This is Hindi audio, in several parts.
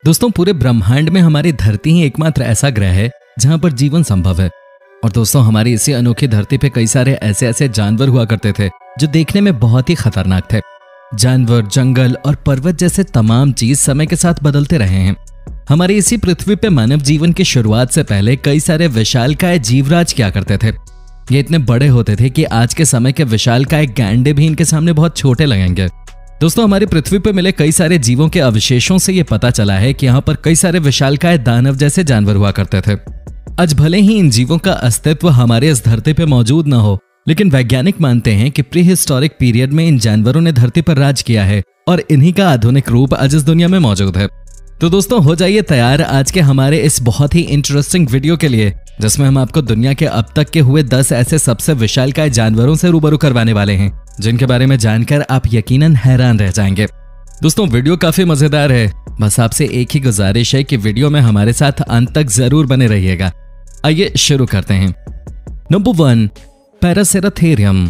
दोस्तों, पूरे ब्रह्मांड में हमारी धरती ही एकमात्र ऐसा ग्रह है जहां पर जीवन संभव है। और दोस्तों, हमारी इसी अनोखी धरती पे कई सारे ऐसे जानवर हुआ करते थे जो देखने में बहुत ही खतरनाक थे। जानवर, जंगल और पर्वत जैसे तमाम चीज समय के साथ बदलते रहे हैं। हमारी इसी पृथ्वी पे मानव जीवन की शुरुआत से पहले कई सारे विशालकाय जीवराज क्या करते थे। ये इतने बड़े होते थे कि आज के समय के विशालकाय गैंडे भी इनके सामने बहुत छोटे लगेंगे। दोस्तों, हमारी पृथ्वी पर मिले कई सारे जीवों के अवशेषों से यह पता चला है कि यहाँ पर कई सारे विशालकाय दानव जैसे जानवर हुआ करते थे। आज भले ही इन जीवों का अस्तित्व हमारे इस धरती पर मौजूद न हो, लेकिन वैज्ञानिक मानते हैं कि प्री हिस्टोरिक पीरियड में इन जानवरों ने धरती पर राज किया है और इन्हीं का आधुनिक रूप आज इस दुनिया में मौजूद है। तो दोस्तों, हो जाइए तैयार आज के हमारे इस बहुत ही इंटरेस्टिंग वीडियो के लिए, जिसमें हम आपको दुनिया के अब तक के हुए 10 ऐसे सबसे विशालकाय जानवरों से रूबरू करवाने वाले हैं, जिनके बारे में जानकर आप यकीनन हैरान रह जाएंगे। दोस्तों, वीडियो काफी मजेदार है। बस आपसे एक ही गुजारिश है कि वीडियो में हमारे साथ अंत तक जरूर बने रहिएगा। आइए शुरू करते हैं। नंबर 1, पैरासेराथेरियम।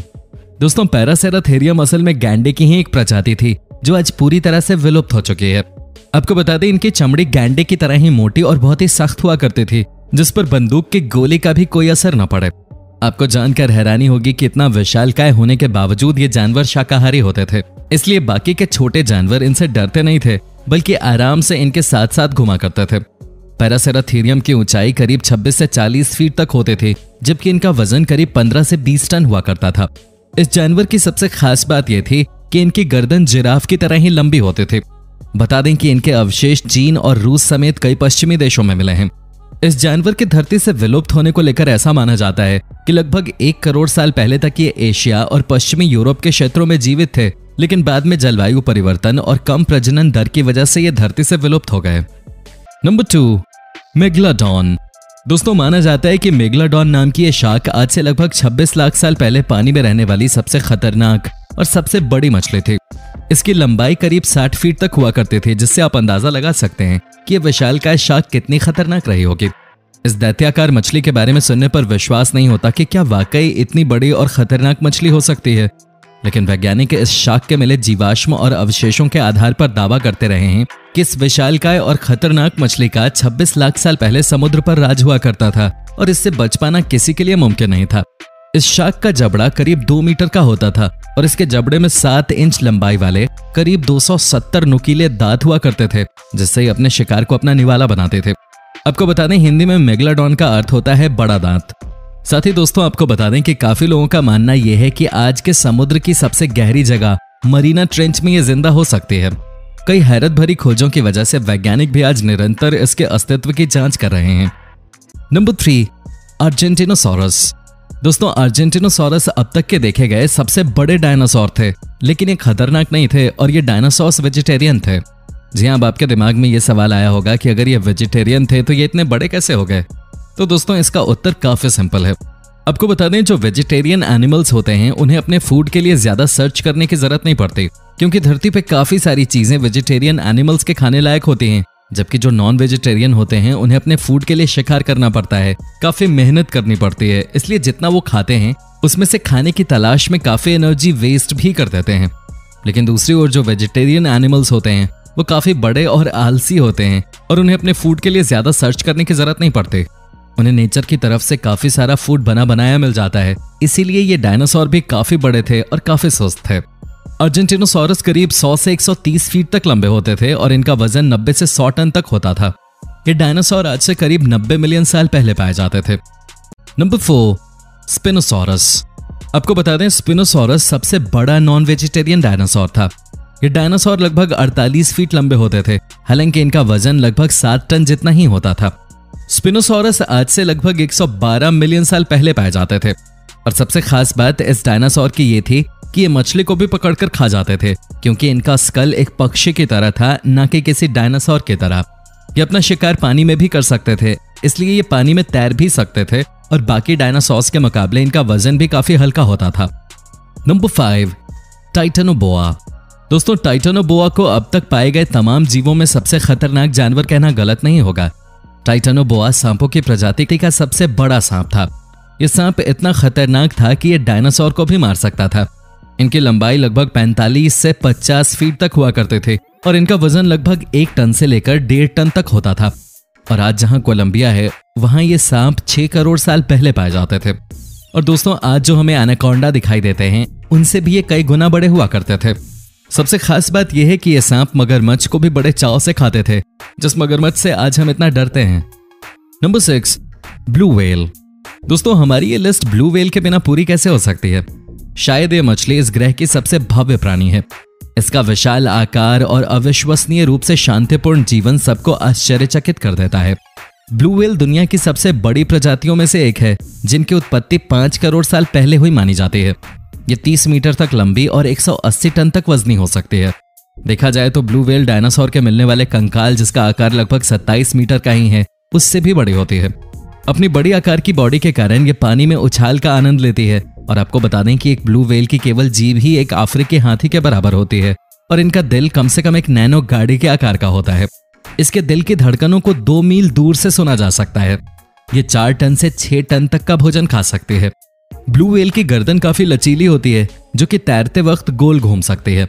दोस्तों, पैरासेराथेरियम असल में गैंडे की ही एक प्रजाति थी जो आज पूरी तरह से विलुप्त हो चुकी है। आपको बता दें, इनकी चमड़ी गैंडे की तरह ही मोटी और बहुत ही सख्त हुआ करती थी, जिस पर बंदूक की गोली का भी कोई असर न पड़े। आपको जानकर हैरानी होगी कि इतना विशालकाय होने के बावजूद ये जानवर शाकाहारी होते थे, इसलिए बाकी के छोटे जानवर इनसे डरते नहीं थे, बल्कि आराम से इनके साथ साथ घुमा करते थे। पैरासेराथेरियम की ऊंचाई करीब 26 से 40 फीट तक होते थे, जबकि इनका वजन करीब 15 से 20 टन हुआ करता था। इस जानवर की सबसे खास बात यह थी कि इनकी गर्दन जिराफ की तरह ही लंबी होती थी। बता दें कि इनके अवशेष चीन और रूस समेत कई पश्चिमी देशों में मिले हैं। इस जानवर की धरती से विलुप्त होने को लेकर ऐसा माना जाता है कि लगभग 1 करोड़ साल पहले तक ये एशिया और पश्चिमी यूरोप के क्षेत्रों में जीवित थे, लेकिन बाद में जलवायु परिवर्तन और कम प्रजनन दर की वजह से ये धरती से विलुप्त हो गए। Number 2, megalodon. दोस्तों, माना जाता है कि मेगलाडॉन नाम की ये शार्क आज से लगभग 26 लाख साल पहले पानी में रहने वाली सबसे खतरनाक और सबसे बड़ी मछली थी। इसकी लंबाई करीब 60 फीट तक हुआ करती थी, जिससे आप अंदाजा लगा सकते हैं कि यह विशालकाय शार्क कितनी खतरनाक रही होगी। इस दैत्याकार मछली के बारे में सुनने पर विश्वास नहीं होता कि क्या वाकई इतनी बड़ी और खतरनाक मछली हो सकती है, लेकिन वैज्ञानिक इस शार्क के मिले जीवाश्म और अवशेषों के आधार पर दावा करते रहे हैं कि इस विशालकाय और खतरनाक मछली का 26 लाख साल पहले समुद्र पर राज हुआ करता था और इससे बच पाना किसी के लिए मुमकिन नहीं था। इस शार्क का जबड़ा करीब 2 मीटर का होता था और इसके जबड़े में 7 इंच लंबाई वाले करीब 270 नुकीले दांत हुआ करते थे, जिससे अपने शिकार को अपना निवाला बनाते थे। आपको बता दें, हिंदी में मेगलाडॉन का अर्थ होता है बड़ा दांत। साथ ही दोस्तों, आपको बता दें कि काफी लोगों का मानना यह है कि आज के समुद्र की सबसे गहरी जगह मरीना ट्रेंच में यह जिंदा हो सकती है। कई हैरत भरी खोजों की वजह से वैज्ञानिक भी आज निरंतर इसके अस्तित्व की जांच कर रहे हैं। नंबर 3, अर्जेंटिनोसॉरस। दोस्तों, अर्जेंटिनोसॉरस अब तक के देखे गए सबसे बड़े डायनासोर थे, लेकिन ये खतरनाक नहीं थे और ये डायनासोर्स वेजिटेरियन थे। जी हाँ, अब आपके दिमाग में ये सवाल आया होगा कि अगर ये वेजिटेरियन थे तो ये इतने बड़े कैसे हो गए। तो दोस्तों, इसका उत्तर काफी सिंपल है। आपको बता दें, जो वेजिटेरियन एनिमल्स होते हैं उन्हें अपने फूड के लिए ज्यादा सर्च करने की जरूरत नहीं पड़ती, क्योंकि धरती पे काफी सारी चीजें वेजिटेरियन एनिमल्स के खाने लायक होती हैं, जबकि जो नॉन वेजिटेरियन होते हैं उन्हें अपने फूड के लिए शिकार करना पड़ता है, काफी मेहनत करनी पड़ती है। इसलिए जितना वो खाते हैं उसमें से खाने की तलाश में काफी एनर्जी वेस्ट भी कर देते हैं। लेकिन दूसरी ओर जो वेजिटेरियन एनिमल्स होते हैं वो काफी बड़े और आलसी होते हैं और उन्हें अपने फूड के लिए ज्यादा सर्च करने की जरूरत नहीं पड़ती। उन्हें नेचर की तरफ से काफी सारा फूड बना बनाया मिल जाता है, इसीलिए ये डायनासोर भी काफी बड़े थे और काफी सुस्त थे। अर्जेंटिनोसॉरस करीब 100 से 130 फीट तक लंबे होते थे और इनका वजन 90 से 100 टन तक होता था। ये डायनासोर आज से करीब 90 मिलियन साल पहले पाए जाते थे। Number 4, Spinosaurus. आपको बता दें, स्पिनोसॉरस सबसे बड़ा नॉन वेजिटेरियन डायनासोर था। ये डायनासोर लगभग 48 फीट लंबे होते थे, हालांकि इनका वजन लगभग 7 टन जितना ही होता था। स्पिनोसॉरस आज से लगभग 112 मिलियन साल पहले पाए जाते थे और सबसे खास बात इस डायनासोर की ये थी कि ये मछली को भी पकड़कर खा जाते थे, क्योंकि इनका स्कल एक पक्षी की तरह था, न कि किसी डायनासोर की तरह। ये अपना शिकार पानी में भी कर सकते थे, इसलिए ये पानी में तैर भी सकते थे और बाकी डायनासोर्स के मुकाबले इनका वजन भी काफी हल्का होता था। Number 5, Titanoboa. दोस्तों, टाइटेनोबोआ को अब तक पाए गए तमाम जीवों में सबसे खतरनाक जानवर कहना गलत नहीं होगा। टाइटेनोबोआ सांपों की प्रजाति का सबसे बड़ा सांप था। यह सांप इतना खतरनाक था कि यह डायनासोर को भी मार सकता था। इनकी लंबाई लगभग 45 से 50 फीट तक हुआ करते थे और इनका वजन लगभग 1 टन से लेकर 1.5 टन तक होता था। और आज जहां कोलंबिया है वहां ये सांप 6 करोड़ साल पहले पाए जाते थे। और दोस्तों आज जो हमें एनाकोंडा दिखाई देते हैं उनसे भी ये कई गुना बड़े हुआ करते थे। सबसे खास बात यह है कि ये सांप मगरमच्छ को भी बड़े चाव से खाते थे, जिस मगरमच्छ से आज हम इतना डरते हैं। Number 6, blue whale. दोस्तों हमारी ये लिस्ट ब्लू व्हेल के बिना पूरी कैसे हो सकती है। शायद ये मछली इस ग्रह की सबसे भव्य प्राणी है। इसका विशाल आकार और अविश्वसनीय रूप से शांतिपूर्ण जीवन सबको आश्चर्यचकित कर देता है। ब्लू व्हेल दुनिया की सबसे बड़ी प्रजातियों में से एक है, जिनकी उत्पत्ति 5 करोड़ साल पहले हुई मानी जाती है। ये 30 मीटर तक लंबी और 180 टन तक वजनी हो सकती है। देखा जाए तो ब्लू व्हेल डायनासोर के मिलने वाले कंकाल, जिसका आकार लगभग 27 मीटर का ही है, उससे भी बड़ी होती है। अपनी बड़ी आकार की बॉडी के कारण ये पानी में उछाल का आनंद लेती है। और आपको बता दें कि एक ब्लू व्हेल की केवल जीभ ही एक अफ्रीकी हाथी के बराबर होती है और इनका दिल कम से कम एक नैनो गाड़ी के आकार का होता है। इसके दिल की धड़कनों को 2 मील दूर से सुना जा सकता है। ये 4 टन से 6 टन तक का भोजन खा सकती है। ब्लू व्हेल की गर्दन काफी लचीली होती है, जो कि तैरते वक्त गोल घूम सकती है।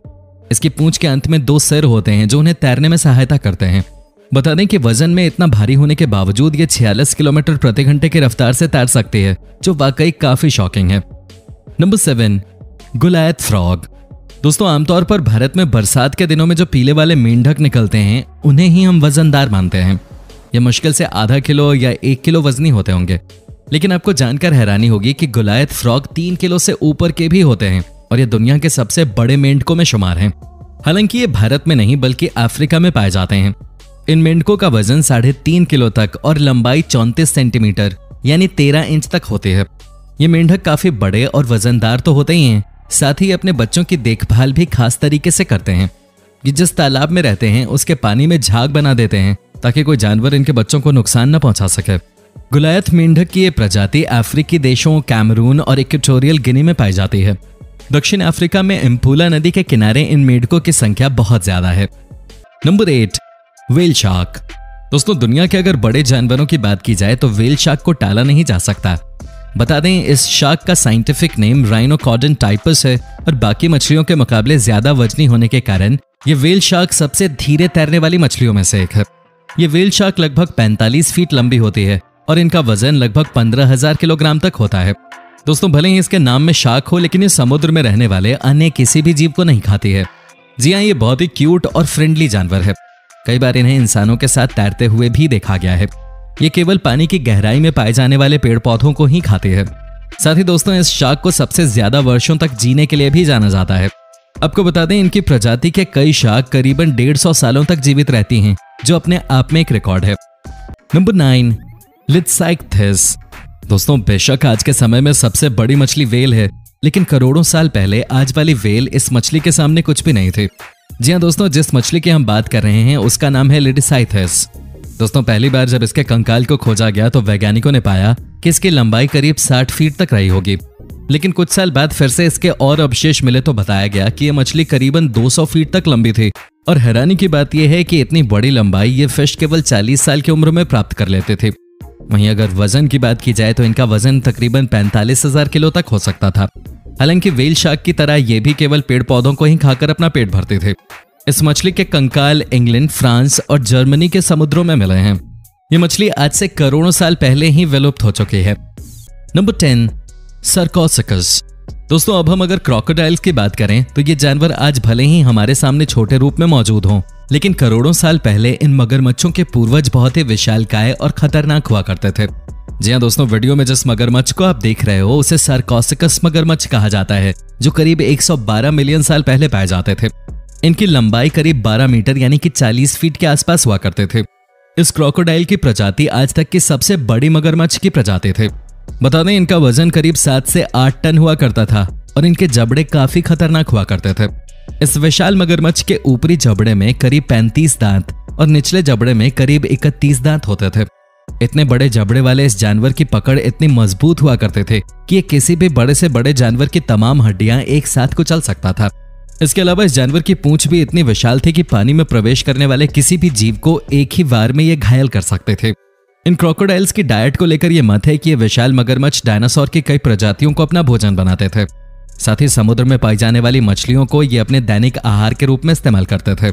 इसकी पूंछ के अंत में 2 सिर होते हैं जो उन्हें तैरने में सहायता करते हैं। बता दें कि वजन में इतना भारी होने के बावजूद ये 46 किलोमीटर प्रति घंटे की रफ्तार से तैर सकती है, जो वाकई काफी शॉकिंग है। Number 7, गुलायत frog. दोस्तों आमतौर पर भारत में बरसात के दिनों में जो पीले वाले मेंढक निकलते हैं उन्हें ही हम वजनदार मानते हैं। ये मुश्किल से आधा किलो या 1 किलो वजनी होते होंगे, लेकिन आपको जानकर हैरानी होगी कि गुलायत फ्रॉग 3 किलो से ऊपर के भी होते हैं और ये दुनिया के सबसे बड़े मेंढकों में शुमार हैं। हालांकि ये भारत में नहीं बल्कि अफ्रीका में पाए जाते हैं। इन मेंढकों का वजन 3.5 किलो तक और लंबाई 34 सेंटीमीटर यानी 13 इंच तक होती है। ये मेंढक काफी बड़े और वजनदार तो होते ही हैं, साथ ही अपने बच्चों की देखभाल भी खास तरीके से करते हैं। ये जिस तालाब में रहते हैं उसके पानी में झाग बना देते हैं ताकि कोई जानवर इनके बच्चों को नुकसान न पहुंचा सके। गुलायत मेंढक की ये प्रजाति अफ्रीकी देशों कैमरून और इक्वेटोरियल गिनी में पाई जाती है। दक्षिण अफ्रीका में इम्फूला नदी के किनारे इन मेंढकों की संख्या बहुत ज्यादा है। Number 8, whale shark. दोस्तों दुनिया के अगर बड़े जानवरों की बात की जाए तो व्हेल शार्क को टाला नहीं जा सकता। बता दें इस शार्क का साइंटिफिक नेम राइनोकॉर्डन टाइपस है और बाकी मछलियों के मुकाबले ज्यादा वजनी होने के कारण ये व्हेल शार्क सबसे धीरे तैरने वाली मछलियों में से एक है। ये व्हेल शार्क लगभग 45 फीट लंबी होती है और इनका वजन लगभग 15,000 किलोग्राम तक होता है। दोस्तों भले ही इसके नाम में शार्क हो, लेकिन ये समुद्र में रहने वाले अन्य किसी भी जीव को नहीं खाती है। जी हाँ, ये बहुत ही क्यूट और फ्रेंडली जानवर है। कई बार इन्हें इंसानों के साथ तैरते हुए भी देखा गया है। ये केवल पानी की गहराई में पाए जाने वाले पेड़ पौधों को ही खाते हैं। साथ ही दोस्तों इस शार्क को सबसे ज्यादा वर्षों तक जीने के लिए भी जाना जाता है। आपको बता दें इनकी प्रजाति के कई शार्क करीबन 150 सालों तक जीवित रहती हैं, जो अपने आप में एक रिकॉर्ड है। नंबर 9, लिथसाइक्थिस। दोस्तों बेशक आज के समय में सबसे बड़ी मछली व्हेल है, लेकिन करोड़ों साल पहले आज वाली व्हेल इस मछली के सामने कुछ भी नहीं थी। जी हाँ दोस्तों, जिस मछली की हम बात कर रहे हैं उसका नाम है लिथसाइक्थिस। दोस्तों पहली बार जब इसके कंकाल को खोजा गया तो वैज्ञानिकों ने पाया कि इसकी लंबाई करीब 60 फीट तक रही होगी, लेकिन कुछ साल बाद फिर से इसके और अवशेष मिले तो बताया गया कि यह मछली करीबन 200 फीट तक लंबी थी। और हैरानी की बात यह है कि इतनी बड़ी लंबाई ये फिश केवल 40 साल की उम्र में प्राप्त कर लेते थे। वहीं अगर वजन की बात की जाए तो इनका वजन तकरीबन 45,000 किलो तक हो सकता था। हालांकि व्हेल शार्क की तरह ये भी केवल पेड़ पौधों को ही खाकर अपना पेट भरते थे। इस मछली के कंकाल इंग्लैंड, फ्रांस और जर्मनी के समुद्रों में मिले हैं। ये मछली आज से करोड़ों साल पहले ही विलुप्त हो चुकी है। नंबर 10, सर्कोसिकस। दोस्तों अब हम अगर क्रोकोडाइल्स की बात करें तो ये जानवर आज भले ही हमारे सामने छोटे रूप में मौजूद हों, लेकिन करोड़ों साल पहले इन मगरमच्छों के पूर्वज बहुत ही विशालकाय और खतरनाक हुआ करते थे। जी हाँ दोस्तों, वीडियो में जिस मगरमच्छ को आप देख रहे हो उसे सर्कोसिकस मगरमच्छ कहा जाता है, जो करीब 112 मिलियन साल पहले पाए जाते थे। इनकी लंबाई करीब 12 मीटर यानी कि 40 फीट के आसपास हुआ करते थे। इस क्रोकोडाइल की प्रजाति आज तक की सबसे बड़ी मगरमच्छ की प्रजाति थे। बता दें इनका वजन करीब 7 से 8 टन हुआ करता था और इनके जबड़े काफी खतरनाक हुआ करते थे। इस विशाल मगरमच्छ के ऊपरी जबड़े में करीब 35 दांत और निचले जबड़े में करीब 31 दांत होते थे। इतने बड़े जबड़े वाले इस जानवर की पकड़ इतनी मजबूत हुआ करते थे कि ये किसी भी बड़े से बड़े जानवर की तमाम हड्डियां एक साथ कुचल सकता था। इसके अलावा इस जानवर की पूंछ भी इतनी विशाल थी कि पानी में प्रवेश करने वाले किसी भी जीव को एक ही बार में ये घायल कर सकते थे। इन क्रोकोडाइल्स की डाइट को लेकर यह मत है कि ये विशाल मगरमच्छ डायनासोर की कई प्रजातियों को अपना भोजन बनाते थे। साथ ही समुद्र में पाई जाने वाली मछलियों को ये अपने दैनिक आहार के रूप में इस्तेमाल करते थे।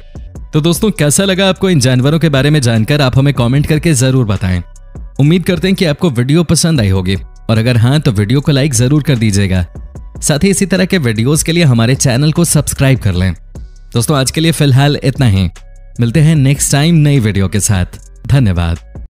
तो दोस्तों कैसा लगा आपको इन जानवरों के बारे में जानकर, आप हमें कमेंट करके जरूर बताएं। उम्मीद करते हैं कि आपको वीडियो पसंद आई होगी, और अगर हाँ तो वीडियो को लाइक जरूर कर दीजिएगा। साथ ही इसी तरह के वीडियोस के लिए हमारे चैनल को सब्सक्राइब कर लें। दोस्तों आज के लिए फिलहाल इतना ही, मिलते हैं नेक्स्ट टाइम नई वीडियो के साथ। धन्यवाद।